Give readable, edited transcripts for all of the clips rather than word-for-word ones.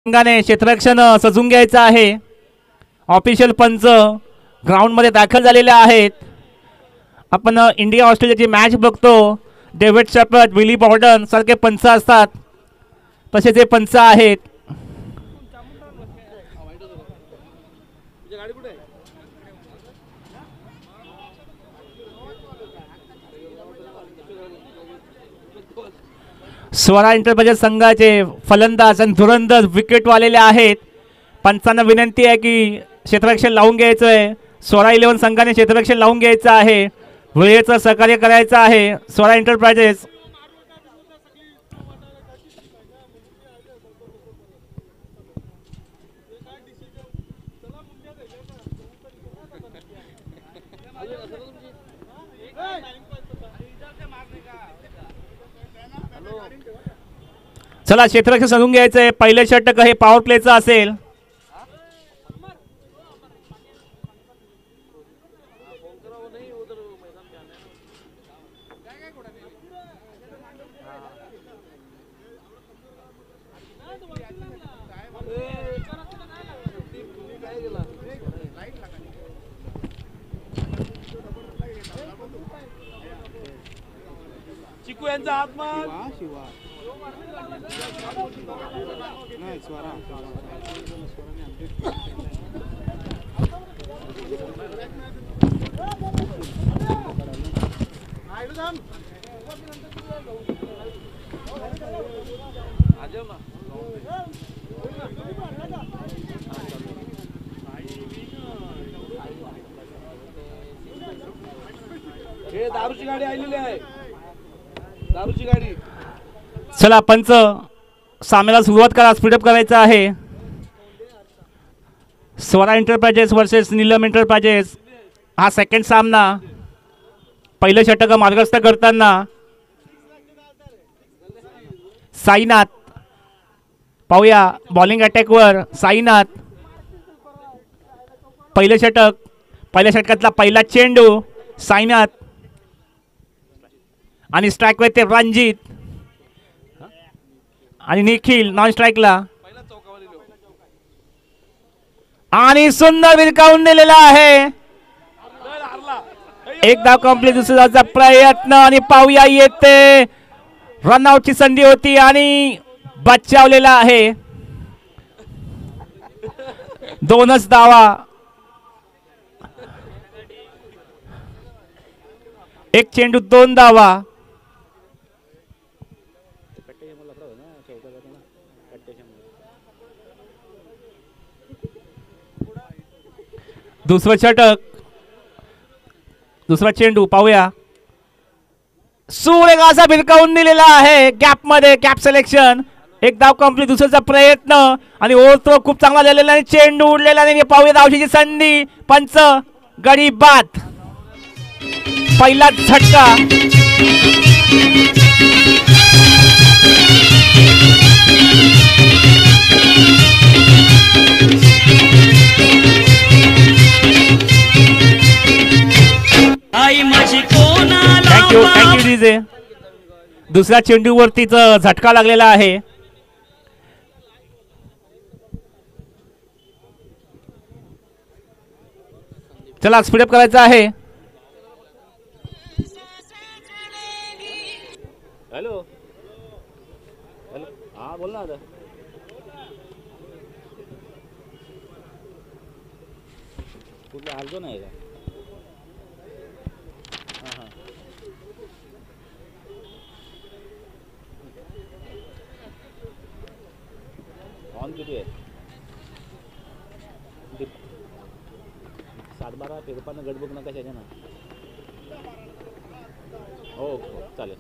संघाने क्षेत्ररक्षण सजून घ्यायचं आहे। ऑफिशियल पंच ग्राउंडमध्ये दाखल झालेले आहेत। आपण इंडिया ऑस्ट्रेलियाची मॅच बघतो, डेव्हिड शेपर्ड, विली बॉर्डन सारखे पंच असतात, तसे ते पंच आहेत। स्वरा एंटरप्राइजेस संघाचे फलंदाज आणि धुरंदाज विकेट वालेले आहेत। पंचांना विनंती आहे की क्षेत्ररक्षण लावून घ्यायचं आहे। स्वरा 11 संघाने क्षेत्ररक्षण लावून घ्यायचं आहे, वेळेचं सहकार्य करायचं आहे स्वरा एंटरप्राइजेस। चला क्षेत्ररक्षण समजून घ्यायचं आहे। पहिले षटक हे पॉवर प्लेचं असेल। चिकू यांचा आत्मा हे दारूची गाडी आलेली आहे, दारूची गाडी। चला पंच सामन्याला सुरुवात करा, स्पीडअप करायचं आहे। Swara enterprises versus Neelam enterprises हा सेकंड सामना। पहिलं षटक मार्गस्थ करताना साईनाथ, पाहूया बॉलिंग अटॅकवर साईनाथ। पहिलं षटक, पहिल्या षटकातला पहिला चेंडू साईनाथ आणि स्ट्राईकवर ते रणजित आणि निखिल नॉन स्ट्राईकला, आणि सुंदर विरकावून दिलेला आहे। एक धाव कंप्लीट, दुसऱ्या धावचा प्रयत्न आणि पाहूया येते रनआउटची संधी होती आणि बचावलेला आहे। दोनच धावा, एक चेंडू 2 धावा। दुसरं षटक, दुसरा चेंडू पाहूया, सूर्य असा भिरकावून दिलेला आहे गॅप मध्ये, गॅप सिलेक्शन। एक धाव कंप्लीट, दुसऱ्याचा प्रयत्न आणि ओव्हरथ्रो खूप चांगला झालेला आणि चेंडू उडलेला नाही। पाहूया धावशीची संधी, पंच गडी बाद, पहिला झटका। Thank you thank you DJ. दुसऱ्या चेंडूवरतीच झटका लागलेला आहे। चला स्पीडअप करायचं आहे। हॅलो हॅलो, हा बोल ना। कुठे आलतो नाही का? ऑन किती आहे? 7-12 पेरपानं गडबड नका त्याच्या ना। हो चालेल।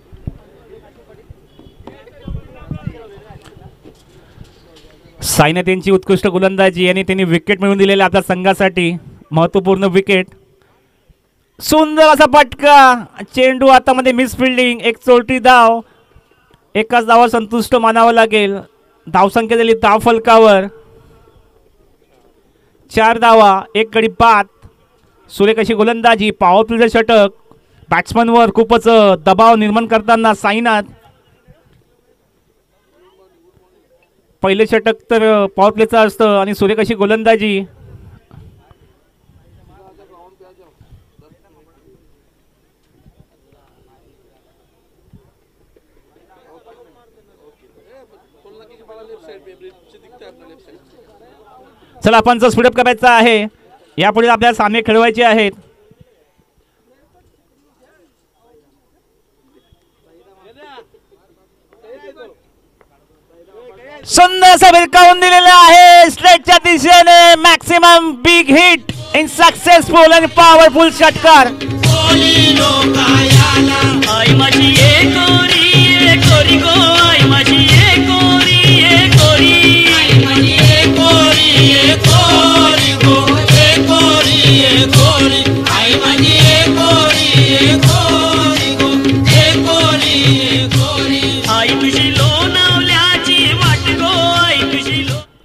साईनाथ त्यांची उत्कृष्ट गोलंदाजी आणि त्यांनी विकेट मिळवून दिलेल्या आपल्या संघासाठी महत्वपूर्ण विकेट। सुंदर असा फटका, चेंडू हातामध्ये मिस फिल्डिंग, एक चोरटी धाव, एकाच धावा संतुष्ट मानावं लागेल। धावसंख्या झाली धाव फलकावर 4 धावा, एक गडी बाद। सुरेख अशी गोलंदाजी, पॉवर प्लेचं षटक, बॅट्समनवर खूपच दबाव निर्माण करताना साईनाथ पहिले षटक तर पॉवर प्लेचं असतं आणि सुरेख अशी गोलंदाजी. चला आपण स्पीडअप करायचा आहे. यापुढे आपल्याला सामने खेळवायचे आहेत. सुंदर असं भिरकावून दिलेलं आहे स्ट्रेटच्या दिशेने. Maximum big hit in successful आणि पॉवरफुल षटकार.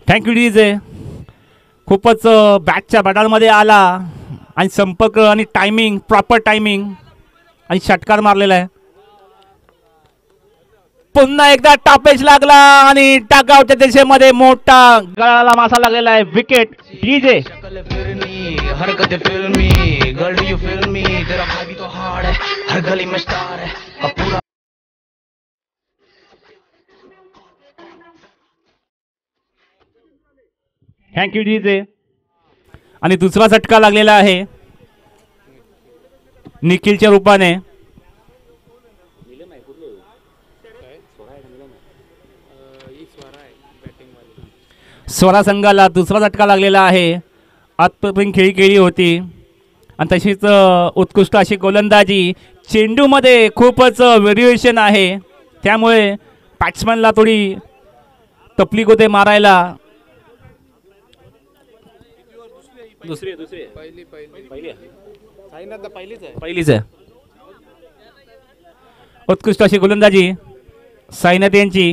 Thank you DJ. खूपच बॅटच्या बॅटामध्ये आला आणि संपर्क आणि टायमिंग प्रॉपर टायमिंग आणि षटकार मारलेला आहे. पुन्हा एकदा टॉपेज लागला आणि टाकआउटच्या दिशेमध्ये मोठा गळाला मासा लागलेला आहे. Wicket DJ. हरकत फिल्मी गर्ल यू फिल्मी तेरा भाई भी तो हार्ड है हर गली में स्टार है अब पूरा. Thank you DJ. आणि दुसरा झटका लागलेला आहे निखिलच्या रूपाने. स्वरा संघाला दुसरा झटका लागलेला आहे. आत्तापर्यंत खेळी केली होती आणि तशीच उत्कृष्ट अशी गोलंदाजी. चेंडूमध्ये खूपच व्हेरिएशन आहे त्यामुळे बॅट्समॅनला थोडी तकलीफ होते मारायला. पहिलीच आहे. उत्कृष्ट अशी गोलंदाजी साईनाथ यांची.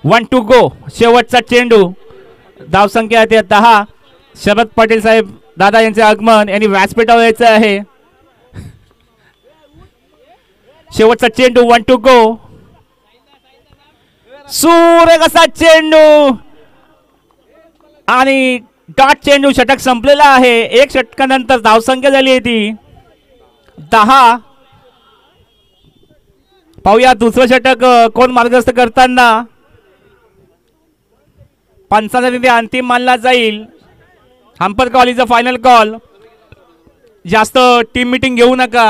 One to go. शेवटचा चेंडू. धावसंख्या आहे 10. शरद पाटील साहेब दादा यांचे आगमन यांनी व्यासपीठावर यायचं आहे. शेवटचा चेंडू. One to go. सुरेख असा चेंडू आणि डॉट चेंडू. षटक संपलेला आहे. एक षटकानंतर धावसंख्या झाली आहे ती 10. पाहूया दुसरं षटक कोण मार्गस्थ करताना. पंचांचा तिथे अंतिम मानला जाईल. Umpire call is a final call. जास्त टीम मीटिंग घेऊ नका.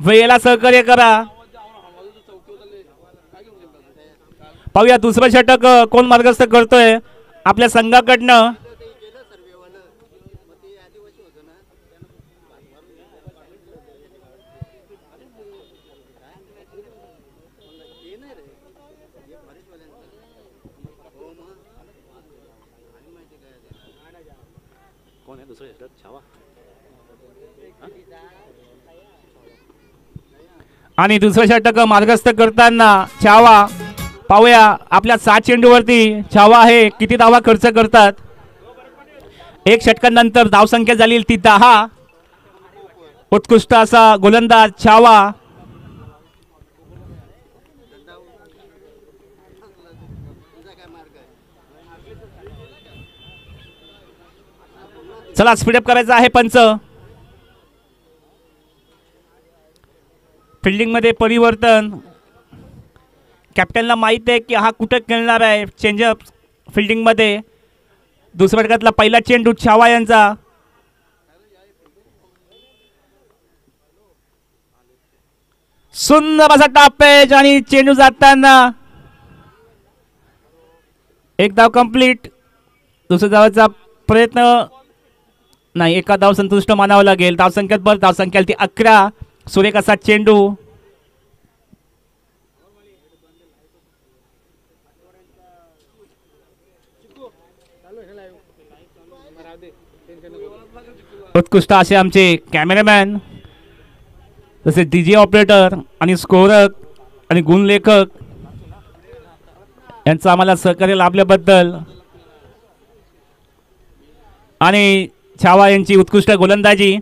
वेळेला सहकार्य करा. पाहूया दुसरं षटक कोण मार्गस्थ करतोय आपल्या संघाकडनं. आणि दुसरं षटक मार्गस्थ करताना छावा. पाहूया आपल्या 7 चेंडूवरती छावा आहे किती धावा खर्च करतात. एक षटकानंतर धावसंख्या झाली ती 10. उत्कृष्ट असा गोलंदाज छावा. चला स्पीडअप करायचं आहे पंच. फिल्डिंग मध्ये परिवर्तन. कॅप्टनला माहित आहे की हा कुठे खेळणार आहे. चेंजअप फिल्डिंग मध्ये. दुसऱ्या षटकातला पहिला चेंडू छावा यांचा. सुंदर असा टापेज आणि चेंडू जाताना एक धाव कंप्लीट. दुसऱ्या धावाचा प्रयत्न नाही. एका धाव संतुष्ट मानावं लागेल. धावसंख्यात बरं धावसंख्या ती 11. सुरेख असा चेंडू. उत्कृष्ट असे आमचे कॅमेरामॅन तसे डीजे ऑपरेटर आणि स्कोरक आणि गुणलेखक यांचं आम्हाला सहकार्य लाभल्याबद्दल. आणि छावा यांची उत्कृष्ट गोलंदाजी.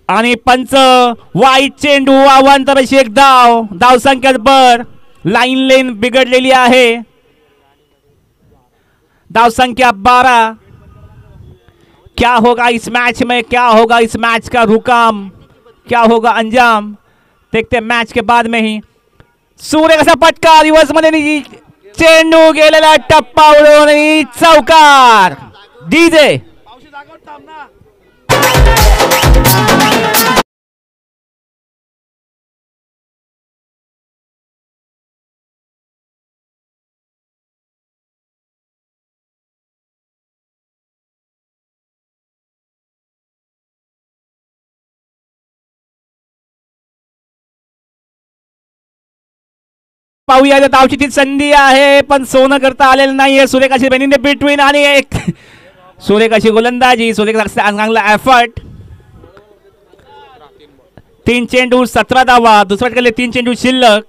आणि पंच वाईट चेंडू अवांतर अशी एक धाव. धाव संख्यात बर. लाईन लेन बिघडलेली आहे. धाव संख्या 12. क्या होगा इस मैच में, क्या होगा इस मैच का रुकाम, क्या होगा अंजाम, देखते मैच के बाद में ही. सूर्य कसा पटका रिवर्स मध्ये चेंडू गेलेला टप्पा उडवून चौकार. डीजे पावशी जागेवर थांब ना. पाहूया धावची ती संधी आहे पण सोनं करता आलेलं नाहीये. सूर्यकाशी बेनिंदे बिटवीन आणि एक सूर्यकाशी गोलंदाजी. सूर्यकाशी चांगला एफर्ट. 3 चेंडू 17 धावा. दुसऱ्या षटकातले 3 चेंडू शिल्लक.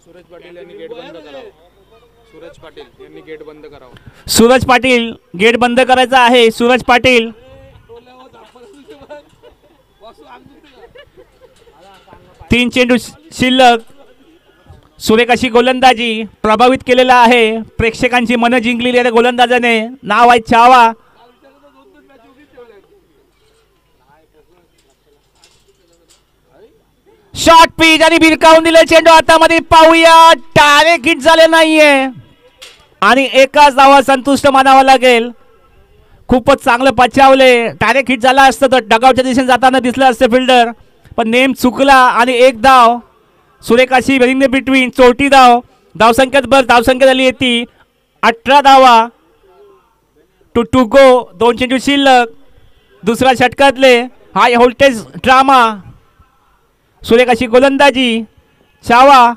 सूरज पाटील यांनी गेट बंद करावं. सूरज पाटील यांनी गेट बंद करावं. सूरज पाटील गेट बंद करायचा आहे. सूरज पाटील. तीन चेंडू शिल्लक. सूर्यकाशी गोलंदाजी प्रभावित केलेला आहे. प्रेक्षकांची मनं जिंकलेली आहे गोलंदाजाने. नाव आहे चावा. शॉर्ट पिच आणि भिरकावून दिले चेंडू हातामध्ये. पाहूया डायरेक्ट हिट झाले नाहीये आणि एकाच धावा संतुष्ट मानावा लागेल. खूपच चांगलं पचावले. डायरेक्ट हिट झाला असतं तर डगआउटच्या दिशेने जाताना दिसलं असतं फिल्डर पण नेम चुकला आणि एक धाव. सूर्यकाशी बेनिंदे बिटवीन 34 धाव. धावसंख्यात बर. धावसंख्या झाली येते 18 धावा. To go. 2 चेंडू शिल्लक. दुसऱ्या षटकातले हाय व्होल्टेज ड्रामा. सूर्यकाशी गोलंदाजी. चावा.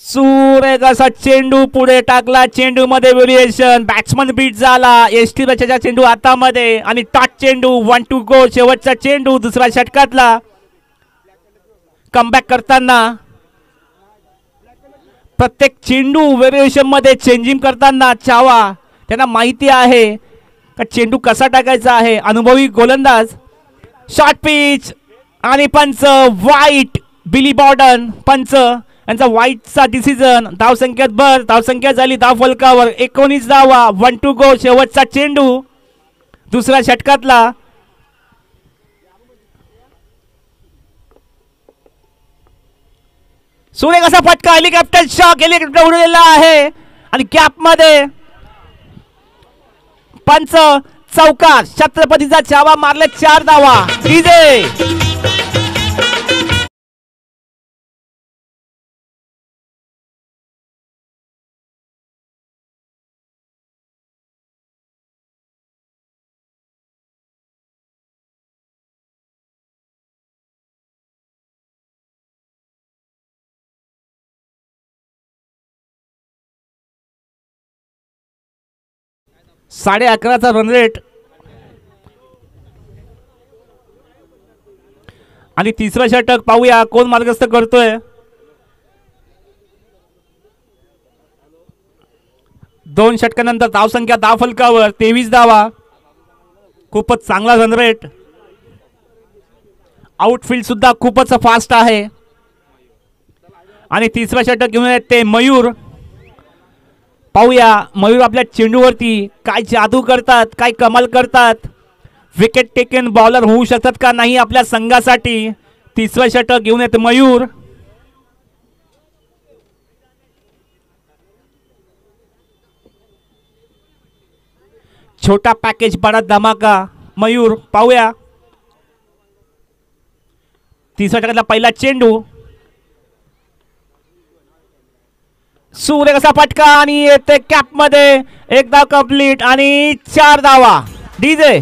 सूर्यकाचा चेंडू पुढे टाकला. चेंडू मध्ये व्हेरिएशन. बॅट्समन बीट झाला. एसटी रचेचा चेंडू हातामध्ये आणि टॉट चेंडू. 1 गो. शेवटचा चेंडू दुसऱ्या षटकातला. कमबॅक करताना प्रत्येक चेंडू व्हेरिएशन मध्ये चेंजिंग करताना चावा त्यांना माहिती आहे का चेंडू कसा टाकायचा आहे. अनुभवी गोलंदाज. शॉर्ट पिच आणि पंच वाईट. बिली बॉर्डन पंच यांचा वाईटचा डिसिजन. धावसंख्यात बर. धावसंख्या झाली धाव फलकावर 19 धावा. 1 गो. शेवटचा चेंडू दुसऱ्या षटकातला. सूर्य कसा फटका. Helicopter shock. हेलिकॉप्टर उडलेला आहे आणि कॅप मध्ये पंच चौकार. छत्रपतीचा चावा मारले 4 धावा. डीजे साडे 11चा रन रेट आणि तिसरं षटक पाहूया कोण मार्गस्थ करतोय. 2 षटकानंतर धावसंख्या धाव फलकावर 23 धावा. खूपच चांगला रन रेट. आउटफील्ड सुद्धा खूपच फास्ट आहे आणि तिसरं षटक घेऊन येते मयूर. पाहूया मयूर आपल्या चेंडूवरती काय जादू करतात, काय कमाल करतात. विकेट टेकन बॉलर होऊ शकतात का नाही आपल्या संघासाठी. तिसरं षटक घेऊन येते मयूर. छोटा पॅकेज बडा धमाका मयूर. पाहूया तिसऱ्या षटकातला पहिला चेंडू. सूर्य कसा फटका आणि येते कॅप मध्ये. एक धाव कंप्लीट आणि 4 धावा. डीजे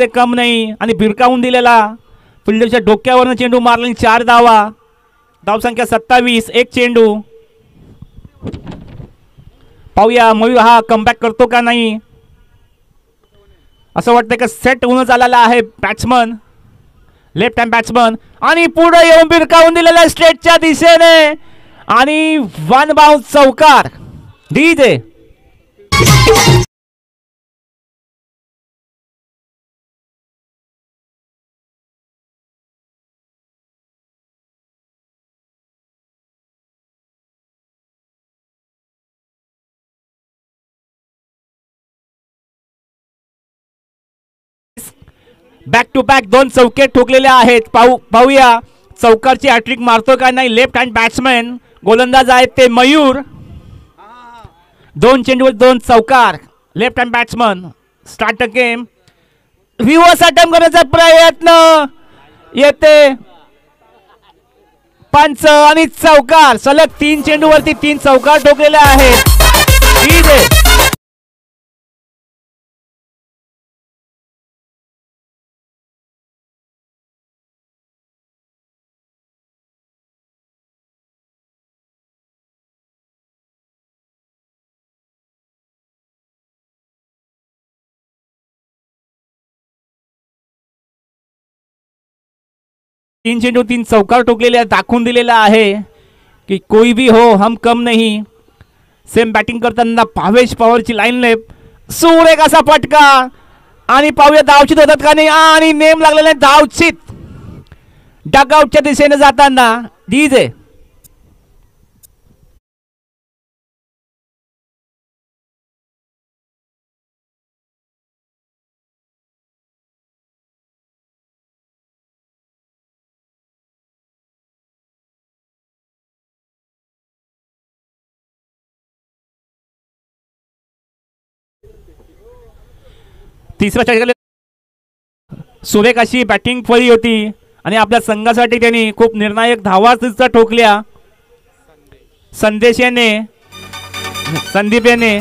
ते कम नाही आणि भिरकावून दिलेला फिल्डरच्या डोक्यावरनं चेंडू मारला आणि 4 धावा. धावसंख्या 27. एक चेंडू. पाहूया मयूर हा कमबॅक करतो का नाही. असं वाटतं का सेट होऊन आलेला आहे बॅट्समन, लेफ्ट हँड बॅट्समन आणि पुढे येऊन भिरकावून दिलेला स्ट्रेटच्या दिशेने आणि वन बाउन्स चौकार. डीजे बॅक टू बॅक 2 चौके ठोकलेले आहेत. पाहूया चौकारची हॅट्रिक मारतो का नाही लेफ्ट हँड बॅट्समॅन. गोलंदाज आहेत ते मयूर. 2 चेंडूवर 2 चौकार. Left hand batsman. Start the game. Reverse attempt करण्याचा प्रयत्न येते. पंच आणि चौकार. सलग 3 चेंडूवरती 3 चौकार ठोकलेले आहेत. तीन चेंडू 3 चौकार ठोकलेले दाखवून दिलेला आहे की कोई भी हो हम कम नहीं. सेम बॅटिंग करताना भावेश पवारची लाईन लेप. सुरेख असा फटका आणि पाहूया धावचित होतात का नाही आणि नेम लागलेला धावचित डगआउटच्या दिशेने जाताना. डीजे तिसऱ्या षटकाला सुरेख अशी बॅटिंग फळी होती आणि आपल्या संघासाठी त्यांनी खूप निर्णायक धावा ठोकल्या. संदेश याने संदीप याने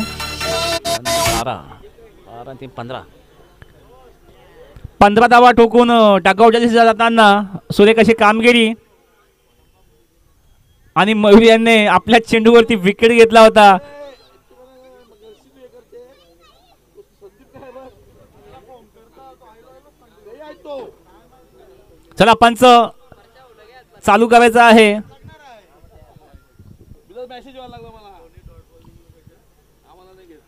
15 धावा ठोकून डगआउटच्या दिशेने जाताना सुरेख अशी कामगिरी. आणि मयूर यांनी आपल्या चेंडूवरती विकेट घेतला होता. चला पंच चालू करायचा आहे. मेसेज व्हायला लागला मला. आम्हाला नाही घेत.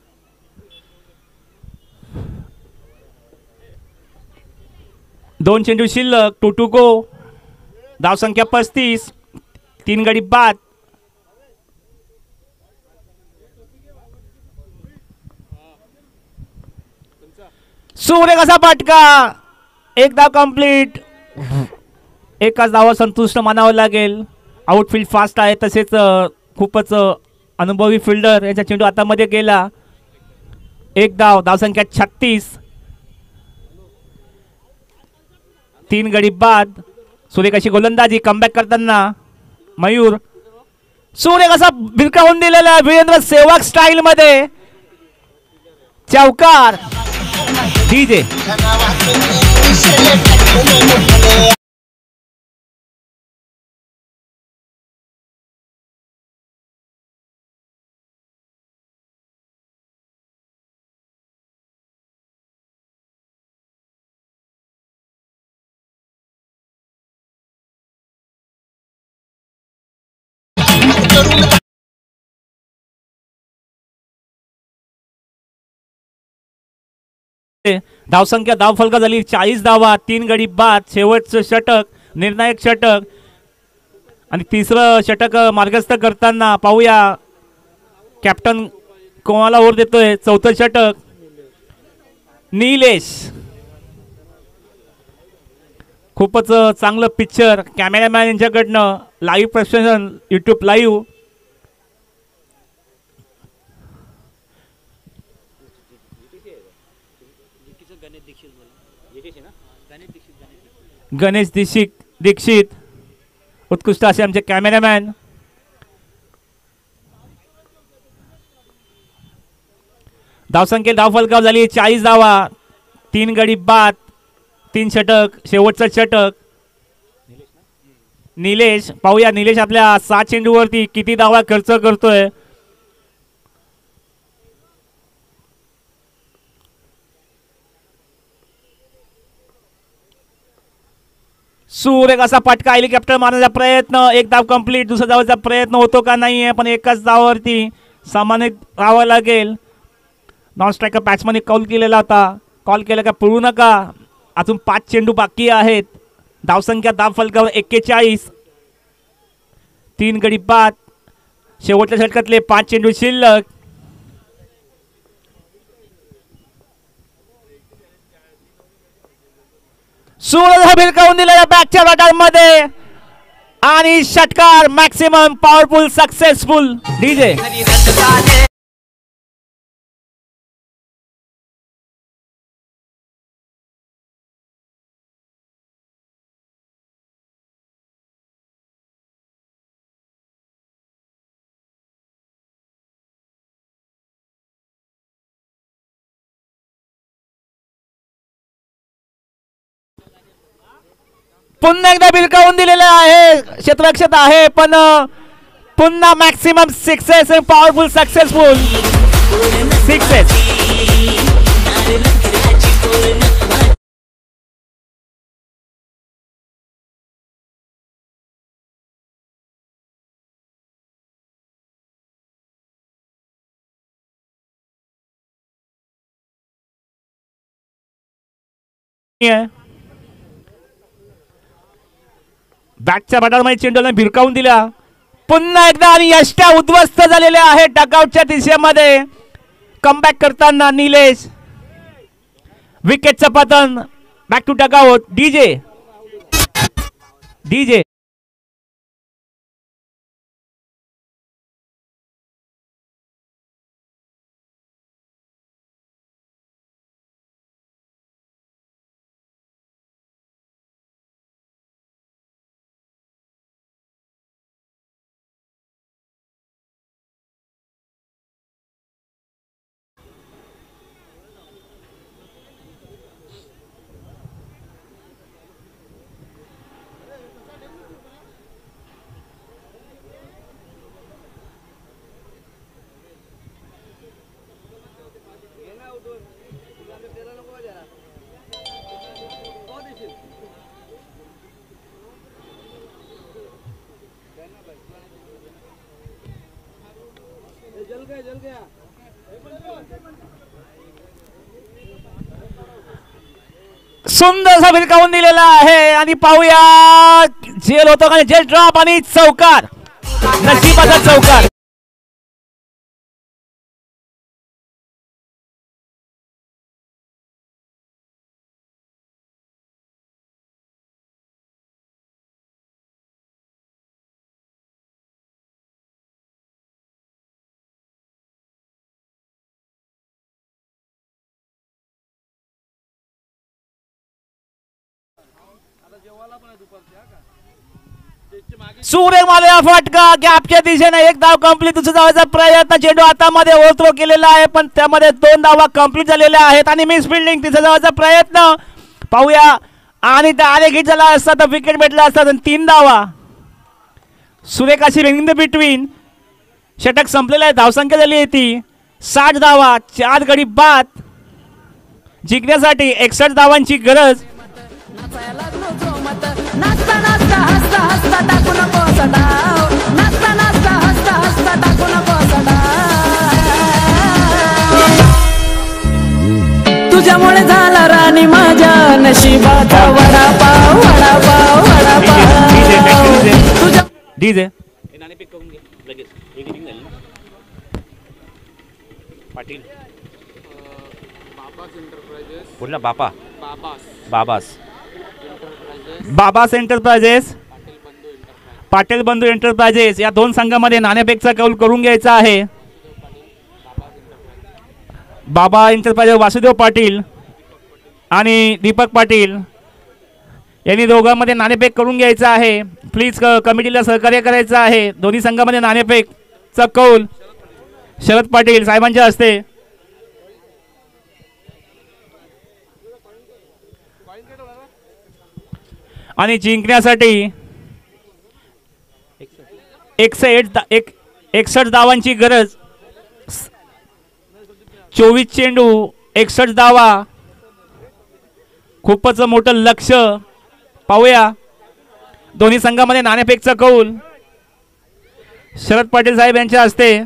दोन चेंडू शिल्लक. 2 to go. धावसंख्या 35. 3 गडी बाद. सूर्य कसा फटका. 1 धाव कंप्लीट. एकाच धावा संतुष्ट मानावं लागेल. आउटफील्ड फास्ट आहे तसेच खूपच अनुभवी फिल्डर याचा चेंडू हातामध्ये गेला. 1 धाव. धावसंख्या 36. 3 गडी बाद. सूर्य कशी गोलंदाजी कमबॅक करताना मयूर. सूर्य कसा भिरकावून दिलेला वीरेंद्र सेवक स्टाईल मध्ये चौकार. डीजे धावसंख्या धाव फलका झाली 40 धावा. 3 गडी बाद. शेवटचं षटक निर्णायक षटक आणि तिसरं षटक मार्गस्थ करताना पाहूया कॅप्टन कोणाला ओव्हर देतोय. चौथं षटक निलेश. खूपच चांगलं पिक्चर कॅमेरामॅन यांच्याकडनं लाईव्ह प्रक्षेपण यूट्यूब लाईव्ह. गणेश दीक्षित उत्कृष्ट असे आमचे कॅमेरामॅन. धावसंख्येत धाव फलकाव झाली 40 धावा. 3 गडी बाद. 3 षटक, शेवटचं षटक निलेश. पाहूया निलेश आपल्या 7 चेंडूवरती किती धावा खर्च करतोय. सुरेख असा फटका, हेलिकॉप्टर मारण्याचा प्रयत्न, एक धाव कंप्लीट. दुसऱ्या धावाचा प्रयत्न होतो का नाही आहे, पण एकाच धावावरती सामान्यित राहावं लागेल. नॉन स्ट्रायकर बॅट्समॅनने कॉल केलेला होता, कॉल केला का पळू नका. अजून 5 चेंडू बाकी आहेत. धावसंख्या धाव फलकावर 41, 3 गडी बाद. शेवटच्या षटकातले 5 चेंडू शिल्लक. सूरज भिरकावून दिलेल्या बॅकच्या गटामध्ये आणि षटकार मॅक्सिमम पॉवरफुल सक्सेसफुल. डीजे पुन्हा एकदा भिरकावून दिलेलं आहे. क्षेत्ररक्षक आहे पण पुन्हा मॅक्सिमम सिक्सेस आणि पॉवरफुल सक्सेसफुल सिक्सेस. बॅटच्या बटामध्ये चेंडूला भिरकावून दिला पुन्हा एकदा आणि यष्ट्या उद्ध्वस्त झालेल्या आहेत डगआउटच्या दिशेमध्ये. कमबॅक करताना निलेश. विकेटचं पतन. Back to dugout. DJ DJ सुंदर सा भिरकावून दिलेला आहे आणि पाहूया जेल होतो का जेल ड्रॉप आणि चौकार. नशिबाचा चौकार. सूर्य मालेला फटका गॅपच्या दिशेने एक धाव कंप्लीट. दुसऱ्या धावाचा प्रयत्न. चेंडू हातामध्ये ओव्हरथ्रो केलेला आहे पण त्यामध्ये 2 धावा कंप्लीट झालेल्या आहेत आणि मिस फिल्डिंग. तिसऱ्या धावाचा प्रयत्न पाहूया आणि डायरेक्ट हिट झाला असता तर विकेट भेटला असता. 3 धावा. सुरेख अशी इन द बिटवीन. षटक संपलेलं आहे. धावसंख्या झाली आहे ती 60 धावा. 4 गडी बाद. जिंकण्यासाठी 61 धावांची गरज. तुझ्यामुळे झाला राणी माझ्या नशिबाचा वडापाव वडापाव वडापाव. तुझ्या डीजे पाटील कुठला बापा बाबास बाबास एंटरप्राइजेस पाटील बंधू एंटरप्राइजेस या 2 संघामध्ये नाणेफेकचा कौल करून घ्यायचा आहे. बाबा एंटरप्राइजेस वासुदेव पाटील आणि दीपक पाटील यांनी दोघांमध्ये नाणेफेक करून घ्यायचा आहे. प्लीज कमिटीला सहकार्य करायचं आहे. दोन्ही संघामध्ये नाणेफेकचा कौल शरद पाटील साहेबांच्या हस्ते. आणि जिंकण्यासाठी 61 धावांची गरज. 24 चेंडू 61 धावा, खूपच मोठं लक्ष. पाहूया दोन्ही संघामध्ये नाणेफेकचा कौल शरद पाटील साहेब यांच्या हस्ते.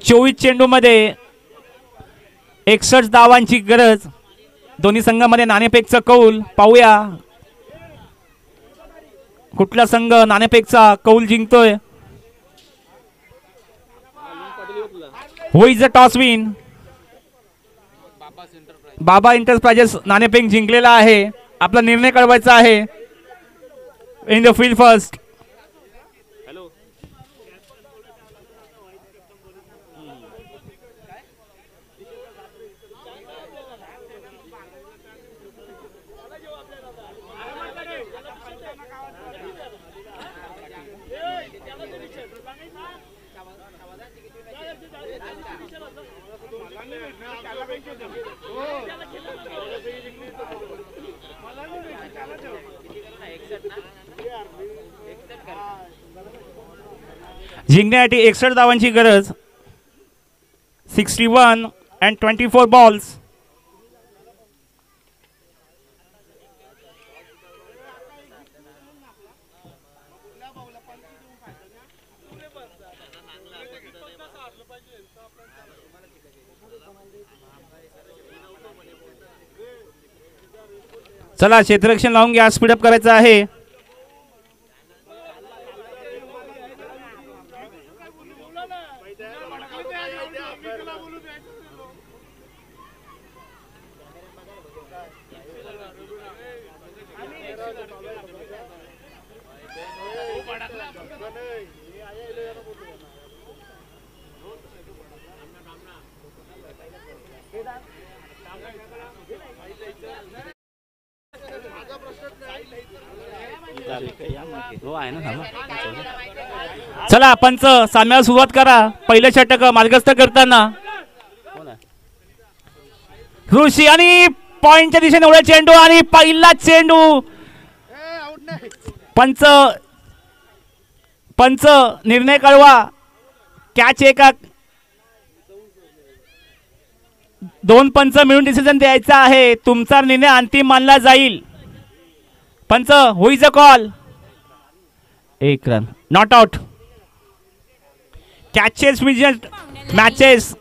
चोवीस चेंडू मध्ये 61 धावांची गरज. दोन्ही संघामध्ये नाणेफेकचा कौल. पाहूया कुठला संघ नाणेफेकचा कौल जिंकतोय. हु इज द टॉस विन. बाबा एंटरप्राइजेस नाणेफेक जिंकलेला आहे. आपला निर्णय कळवायचा आहे. In the field first. जिंकण्यासाठी 61 धावांची गरज. 61 and 24 balls. चला क्षेत्ररक्षण लावून घ्या. स्पीडअप करायचं आहे. चला पंच सामन्याला सुरुवात करा. पहिलं षटक मार्गस्थ करताना ऋषी आणि पॉइंटच्या दिशेने उड्या चेंडू आणि पहिला चेंडू. पंच निर्णय कळवा. कॅच एका 2 पंच मिळून डिसिजन द्यायचा आहे. तुमचा निर्णय अंतिम मानला जाईल. पंच who is a call. 1 run not out. Catches matches.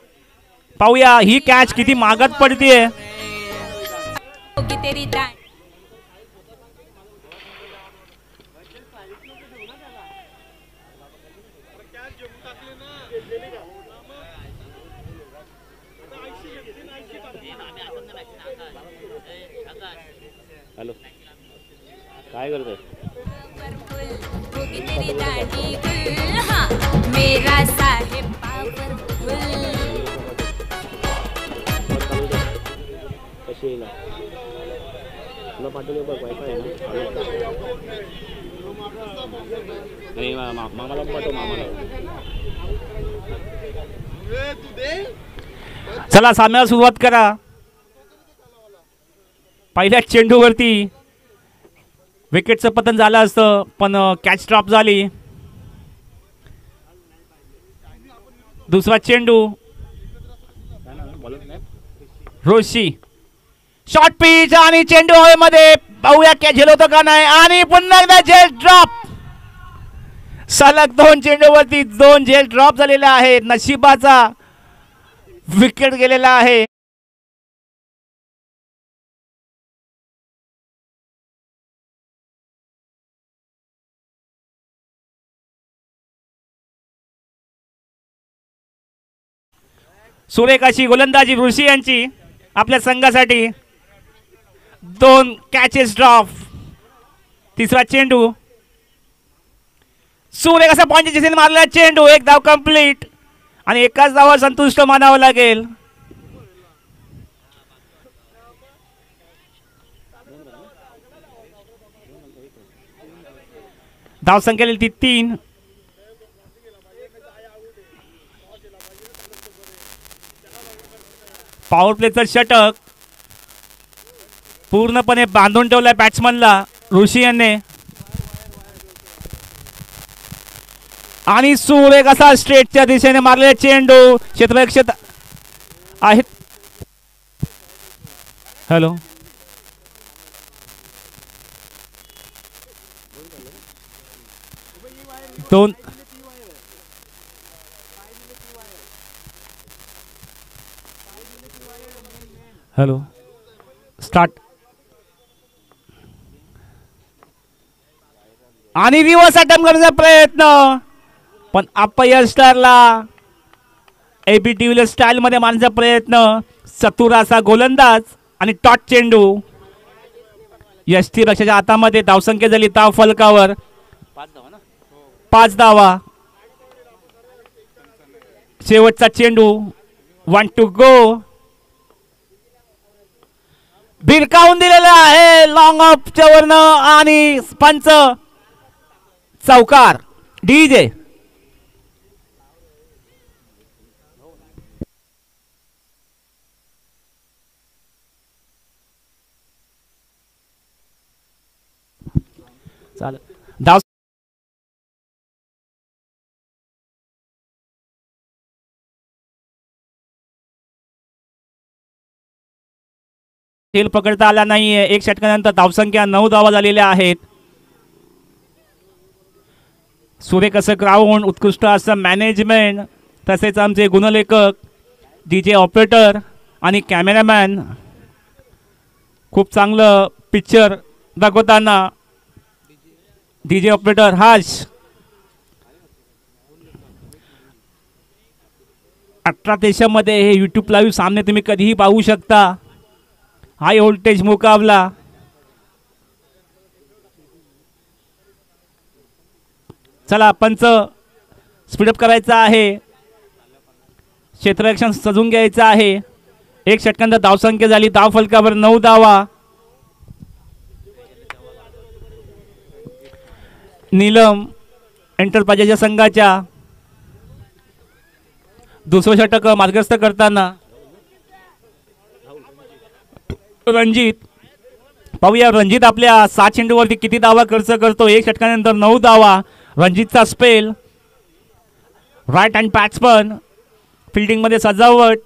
पाहूया ही कॅच किती मागत पडतीये. हॅलो काय करतोय. मेरा साहेब कशी येईल तुला पाठवलं बघ वायफाय आहे ना. नाही मामाला पाठव. मामाला चला सामन्याला सुरुवात करा. पहिल्या चेंडूवरती विकेटचं पतन झालं असतं पण कॅच ड्रॉप झाली. दुसरा चेंडू रोशी. शॉर्ट पिच आणि चेंडू हवेमध्ये. पाहूया कॅच झेल होतं का नाही. आणि पुन्हा एकदा झेल ड्रॉप. सलग 2 चेंडूवरती 2 झेल ड्रॉप झालेले आहेत. नशिबाचा विकेट गेलेला आहे. सुरेख अशी गोलंदाजी ऋषी यांची आपल्या संघासाठी. 2 कॅचेस ड्रॉप. तिसरा चेंडू सुरेख असा पॉइंटच्या दिशेने मारलेला चेंडू. 1 धाव कंप्लीट आणि एकाच धावावर संतुष्ट मानावं लागेल. धावसंख्या ती 3. पॉवर प्लेचं षटक पूर्णपणे बांधून ठेवलाय बॅट्समनला ऋषी यांनी. आणि सुरेख असा स्ट्रेटच्या दिशेने मारलेला चेंडू क्षेत्ररक्षक आहेत. हॅलो, दोन हॅलो स्टार्ट. आणि रिव्हर्स अटेम्प्ट करण्याचा प्रयत्न, पण अपयश ठरला. एबी डिव्हिलियर्स स्टाईल मध्ये मारण्याचा प्रयत्न, चतुर असा गोलंदाज आणि टॉट चेंडू यष्टी रक्षाच्या हातामध्ये. धावसंख्या झाली धाव फलकावर 5 धावा. शेवटचा चेंडू 1 to go. भिरकावून दिलेला आहे लॉंग ऑफच्या वरनं आणि पंच चौकार. डीजे चालेल. धाव खेळ पकडता आला नाहीये. 1 षटकानंतर धावसंख्या 9 धावा झालेल्या आहेत. सुरेख असं ग्राउंड, उत्कृष्ट असं मॅनेजमेंट, तसेच आमचे गुणलेखक, डीजे ऑपरेटर आणि कॅमेरामॅन खूप चांगलं पिक्चर दाखवताना. DJ operator Harsh. 18 देशामध्ये हे यूट्यूब लाईव्ह सामने तुम्ही कधीही पाहू शकता. हाय व्होल्टेज मुकाबला. चला पंच स्पीडअप करायचा आहे. क्षेत्ररक्षण सजून घ्यायचं आहे. 1 षटकांत धावसंख्या झाली धाव फलकावर 9 धावा. नीलम एंटरप्राइजेसच्या संघाच्या दुसरं षटक मार्गस्थ करताना रणजित. पाहूया रणजित आपल्या 7 चेंडूवरती किती धावा खर्च करतो. 1 षटकानंतर 9 धावा. रणजितचा spell. Right hand batsman. Fielding मध्ये सजावट.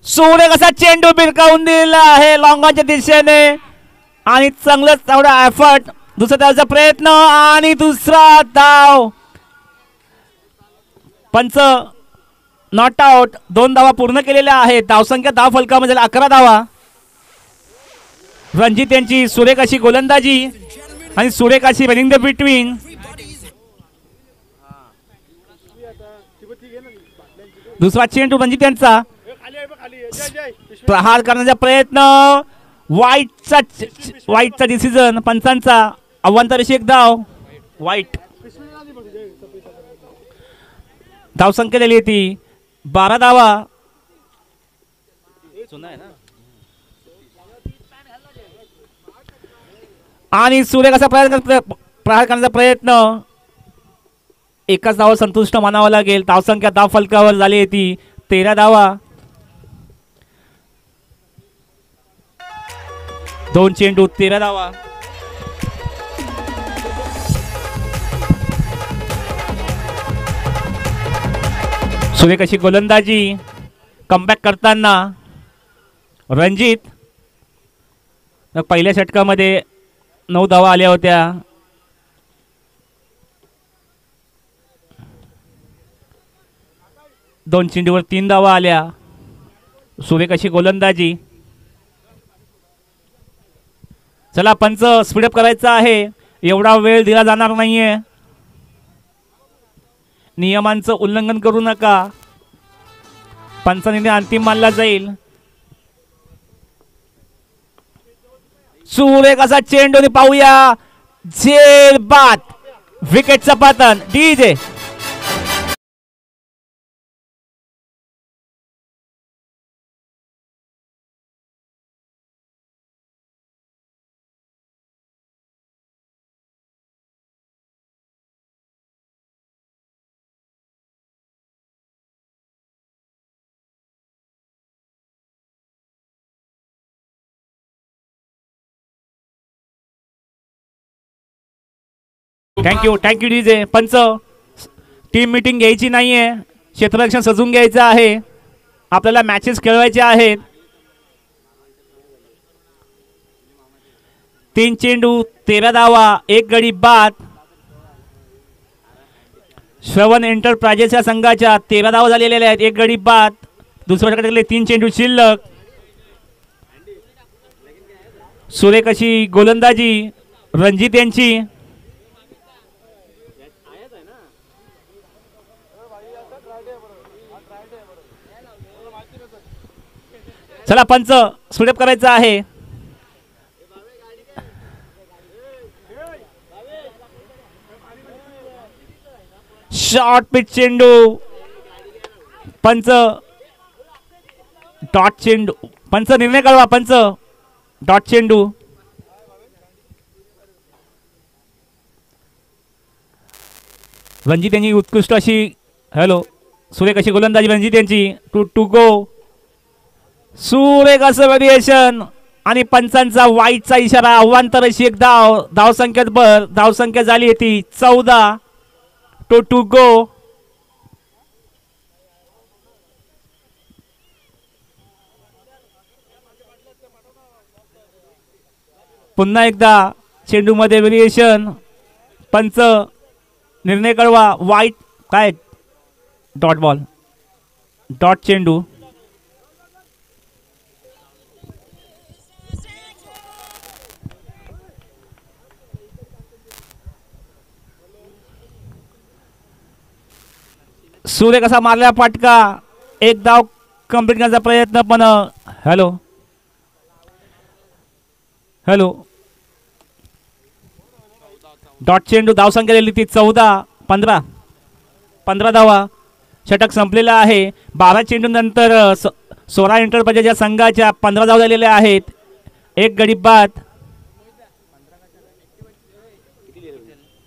सुरेख असा चेंडू भिरकावून दिला आहे लॉंगाच्या दिशेने आणि चांगलंच एवढा एफर्ट. दुसरा धावचा प्रयत्न आणि दुसरा धाव. पंच नॉट आउट. 2 धावा पूर्ण केलेल्या आहेत. धावसंख्या धाव फलकामध्ये 11 धावा. रणजित यांची सुरेख अशी गोलंदाजी आणि सुरेख अशी रनिंग द बिटवीन. दुसरा चेंडू रणजित यांचा. प्रहार करण्याचा प्रयत्न. वाईटचा डिसिजन पंचांचा. अवांतरीशी 1 धाव. वाईट. धावसंख्या दिली ती 12 धावा. आणि सुरेख असा प्रहार करण्याचा प्रयत्न. 1च धावा संतुष्ट मानावा लागेल. धावसंख्या धाव फलकावर झाली ती 13 धावा. 2 चेंडू 13 धावा. सुरेख अशी गोलंदाजी कमबॅक करताना रणजित. पहिल्या षटकामध्ये 9 धावा आल्या होत्या. दोन चेंडूवर 3 धावा आल्या. सुरेख अशी गोलंदाजी. चला पंच स्पीडअप करायचा आहे. एवढा वेळ दिला जाणार नाहीये. नियमांचं उल्लंघन करू नका. पंचाने अंतिम मानला जाईल. सुरेख असा चेंडू पाहूया. झेल बाद. विकेटचं पतन. DJ thank you DJ. पंच, टीम मीटिंग घ्यायची नाहीये, क्षेत्ररक्षण सजून घ्यायचं आहे, आपल्याला मॅचेस खेळवायचे आहेत. 3 चेंडू 13 धावा, 1 गडी बाद. श्रवण एंटरप्राइजेस या संघाच्या 13 धावा झालेल्या आहेत, 1 गडी बाद. दुसऱ्या षटकातले 3 चेंडू शिल्लक. सुरेख अशी गोलंदाजी रणजित यांची. चला पंच, स्पीडअप करायचं आहे. शॉर्ट पिच चेंडू. पंच डॉट चेंडू. पंच निर्णय कळवा. पंच डॉट चेंडू. रणजित यांची उत्कृष्ट अशी सुरेख अशी गोलंदाजी रणजित यांची. To go. सुरेख असं व्हेरिएशन आणि पंचांचा वाईटचा इशारा. अवांतर अशी एक धावसंख्या झाली ती 14. To go. पुन्हा एकदा चेंडू मध्ये व्हेरिएशन. पंच निर्णय कळवा. वाईट काय? Dot ball. डॉट चेंडू. सूर्य कसा मारला फटका. 1 धाव कंप्लीट करण्याचा प्रयत्न पण डॉट चेंडू. धावसंख्या दिली ती 14. 15 धावा. षटक संपलेलं आहे. 12 चेंडू नंतर 16 एंटरप्राइजेसच्या संघाच्या 15 धावा झालेल्या आहेत, 1 गडी बाद.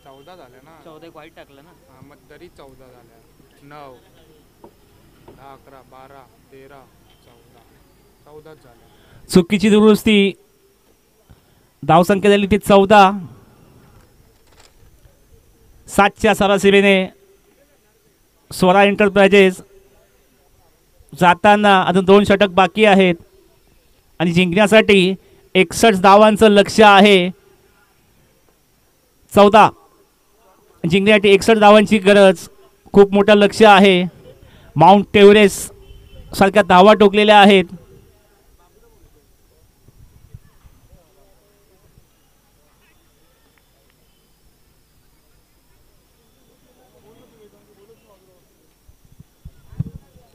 14 झाल्या ना. 14 वाईट टाकलं ना. मग तरी 14 झाल्या. 9 10 11 12 13 14 झाल्या. चुकीची दुरुस्ती. धावसंख्या झाली ती 14. 7च्या सरासरीने 16 एंटरप्राइजेस जाताना अजून 2 षटक बाकी आहेत आणि जिंकण्यासाठी 61 धावांचं लक्ष्य आहे. 14 जिंकण्यासाठी 61 धावांची गरज. खूप मोठं लक्ष्य आहे. माउंट एव्हरेस्ट सारख्या धावा टोकलेल्या आहेत.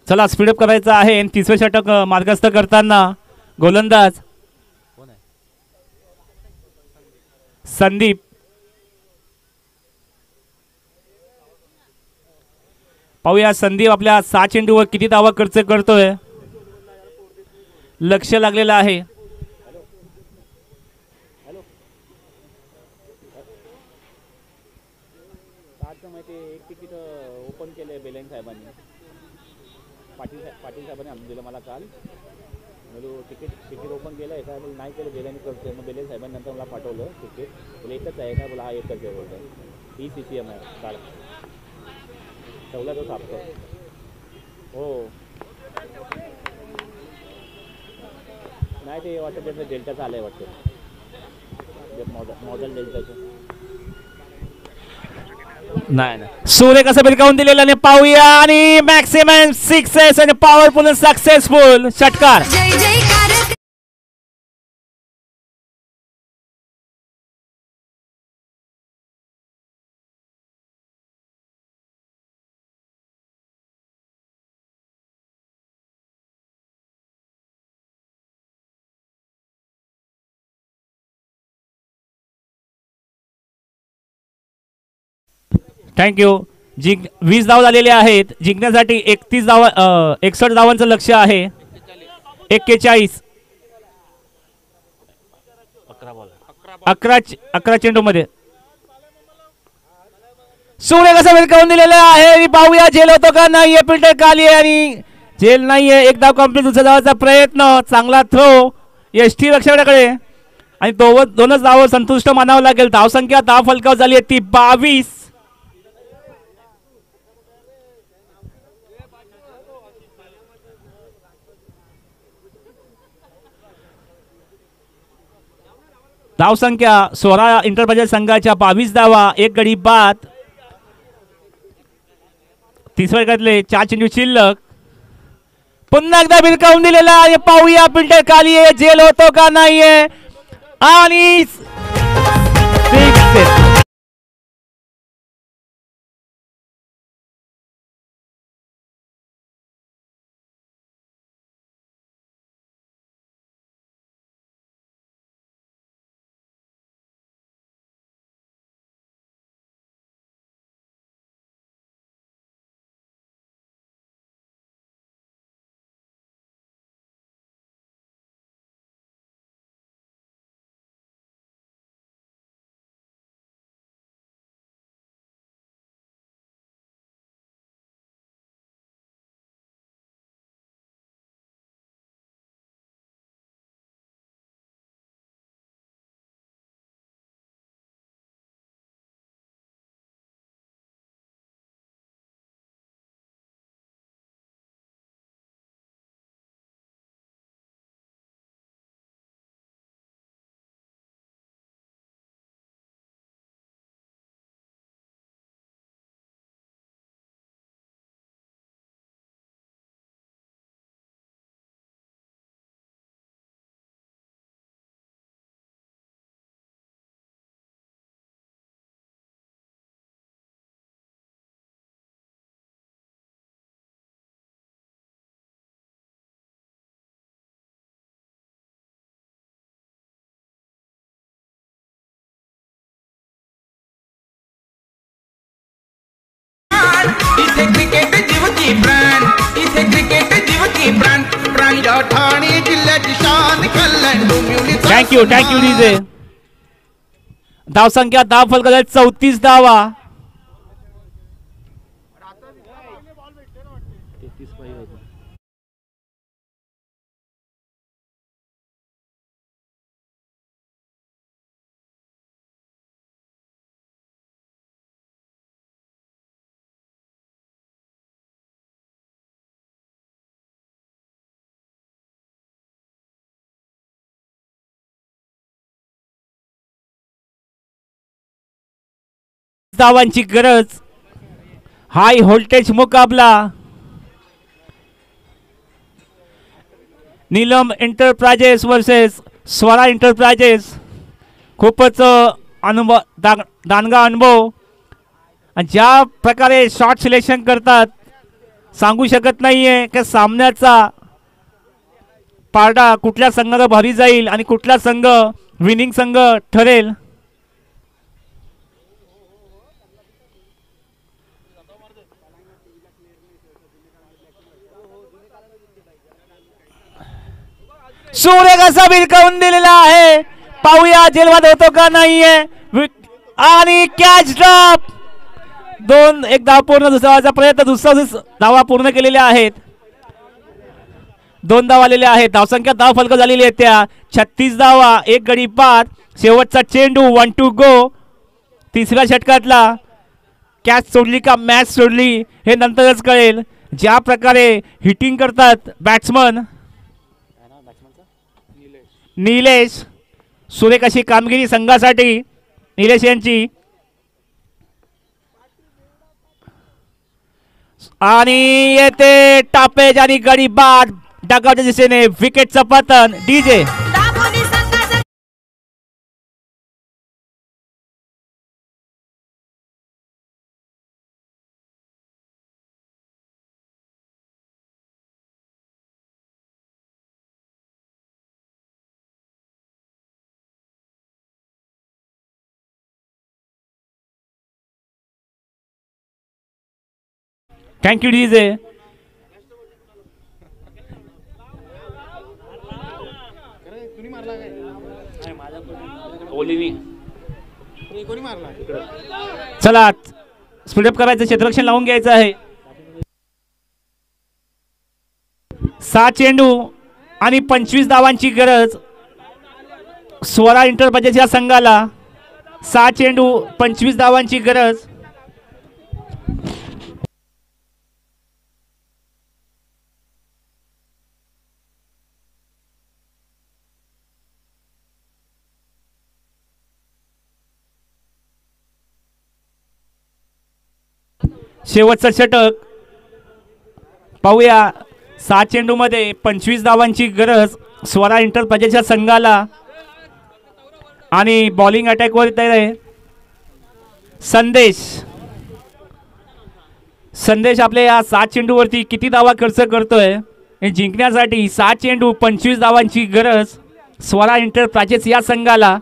चला स्पीडअप करायचं आहे. आणि 3रे षटक मार्गस्थ करताना गोलंदाज संदीप. पाहूया संदीप आपल्या 6 चेंडूवर किती धावा खर्च करतोय. लक्ष लागलेलं आहे. एक तिकीट ओपन केलंय बेलेन साहेबांनी. पाटील साहेबांनी आणून दिलं मला काल. म्हणजे तिकीट ओपन केलं आहे का नाही केलं बेलेने करतोय. मग बेलेन साहेबांनी नंतर मला पाठवलं तिकीट. बोला एकच आहे का? बोला हा एकच आहे बोलतोय. ECCM आहे काल. ठेवला तो सापतो. हो नाही ते वाटतं त्याचं डेल्टाचं आलं आहे वाटतं. मॉडेल डेल्टाचं नाही. सूर्य कसं बिरकावून दिलेलं नाही. पाहूया आणि मॅक्सिमम सक्सेस आणि पॉवरफुल सक्सेसफुल षटकार. जय जयकार थँक्यू. 20 धाव झालेले आहेत. जिंकण्यासाठी 61 धावांचं लक्ष्य आहे. 41 11 चेंडू मध्ये सूर्य कसं विरकावून दिलेलं आहे. पाहूया झेल होतो का नाही. फिल्टर खाली आहे आणि झेल नाहीये. 1 धाव कंप्लीट. दुसऱ्या धावाचा प्रयत्न. चांगला थ्रो एसटी रक्षकाकडे आणि दोनच धाव संतुष्ट मानावं लागेल. धावसंख्या 10 फलकावर झाली आहे ती 22. धावसंख्या 16 इंटरप्राइजेस संघाच्या 22 धावा, 1 गडी बाद. तिसऱ्या षटकातले 4 चेंडू शिल्लक. पुन्हा एकदा बिरकावून दिलेला आहे. पाहूया फिल्टर खाली आहे, जेल होतो का नाहीये. आणि इथे क्रिकेट जीवची ब्रँड, इथे क्रिकेट जीवची ब्रँड, ब्रँड ठाणे जिल्ह्याची शान कल्याण डोंबिवली. Thank you DJ. धावसंख्या 10 फलकावर 34 धावा. धावांची गरज. हाय व्होल्टेज मुकाबला. Neelam enterprises versus Swara enterprises. खूपच अनुभव दानगा अनुभव. आणि ज्या प्रकारे शॉट सिलेक्शन करतात सांगू शकत नाहीये की सामन्याचा पारडा कुठल्या संघाला भारी जाईल आणि कुठला संघ विनिंग संघ ठरेल. सूर्य कसा बिरकावून दिलेला आहे. पाहूया जेलवाद होतो का नाहीये. आणि कॅच ड्रॉप. 1 धाव पूर्ण. दुसरा प्रयत्न. दुसरा धावा पूर्ण केलेल्या आहेत. 2 धावा आलेल्या आहेत. धावसंख्या 10 फलक झालेली आहे त्या 36 धावा, 1 गडी बाद. शेवटचा चेंडू 1 टू गो. तिसऱ्या षटकातला कॅच सोडली का मॅच सोडली हे नंतरच कळेल. ज्या प्रकारे हिटिंग करतात बॅट्समन निलेश. सुरेख अशी कामगिरी संघासाठी निलेश यांची. आणि येते टापेज आणि गडी बाद. डगावच्या दिशेने विकेटचं पतन. DJ thank you DJ. चला स्पीडअप करायचं. क्षेत्ररक्षण लावून घ्यायचं आहे. 6 चेंडू आणि 25 धावांची गरज. स्वरा इंटरप्राइजेस या संघाला 6 चेंडू 25 धावांची गरज. शेवटचा षटक पाहूया. 6 चेंडू मध्ये 25 धावांची गरज स्वरा इंटरप्राइजेसच्या संघाला. आणि बॉलिंग अटॅक वर आहे संदेश आपल्या या 7 चेंडूवरती किती धावा खर्च करतोय हे जिंकण्यासाठी. 7 चेंडू 25 धावांची गरज स्वरा इंटरप्राइजेस या संघाला.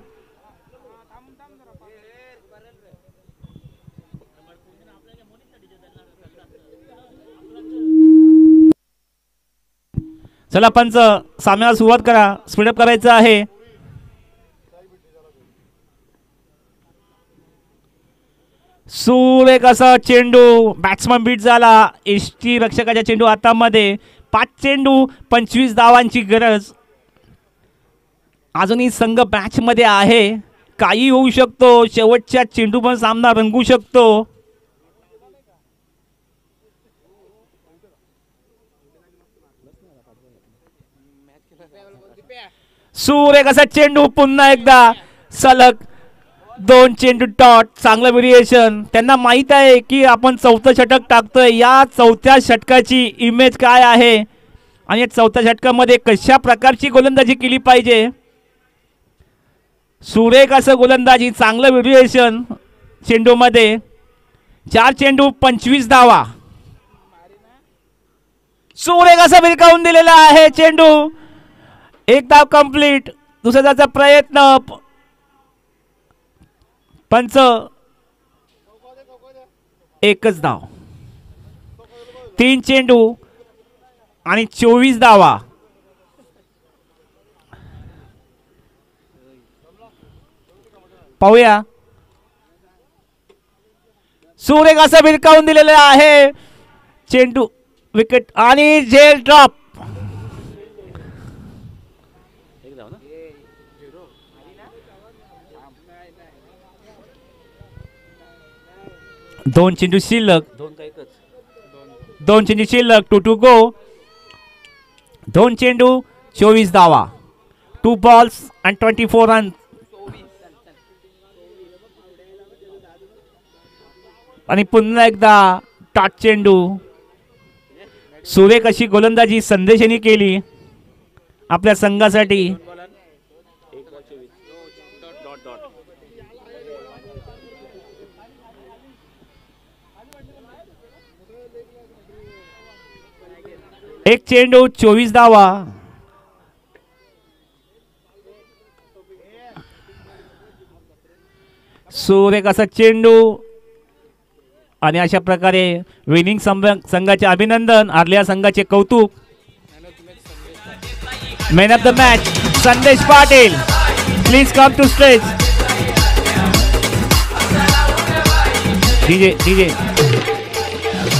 चला पंच सामन्याला सुरुवात करा. स्पीडअप करायचं आहे. सुरेख असा चेंडू बॅट्समन बीट झाला. एसटी रक्षकाच्या चेंडू हातामध्ये. 5 चेंडू 25 धावांची गरज. अजूनही संघ मॅच मध्ये आहे. काही होऊ शकतो. शेवटच्या चेंडू पण सामना रंगू शकतो. सुरेख असा चेंडू पुन्हा एकदा सलग 2 चेंडू डॉट. चांगलं व्हेरिएशन. त्यांना माहित आहे की आपण 4थं षटक टाकतोय. या 4थ्या षटकाची इमेज काय आहे आणि 4थ्या षटकामध्ये कशा प्रकारची गोलंदाजी केली पाहिजे. सुरेख असं गोलंदाजी. चांगलं व्हेरिएशन चेंडूमध्ये. 4 चेंडू 25 धावा. सुरेख असं भिरकावून दिलेला आहे चेंडू. 1 धाव कंप्लीट. दुसऱ्या धावाचा प्रयत्न. पंच 1च धाव. 3 चेंडू आणि 24 धावा. पाहूया. सुरेख असं भिरकावून दिलेलं आहे चेंडू. विकेट आणि झेल ड्रॉप. दोन चेंडू शिल्लक. 2 चेंडू शिल्लक. 2 टू गो. 2 चेंडू 24 धावा. 2 बॉल्स and 24 रन. आणि पुन्हा एकदा टॉट चेंडू. सुरेख अशी गोलंदाजी संदेशाने केली आपल्या संघासाठी. एक चेंडू 24 धावा. सुरेख असा चेंडू. आणि अशा प्रकारे विनिंग संघाचे अभिनंदन. हारलेल्या संघाचे कौतुक. Man of the match Sandesh Patil. Please come to stage. DJ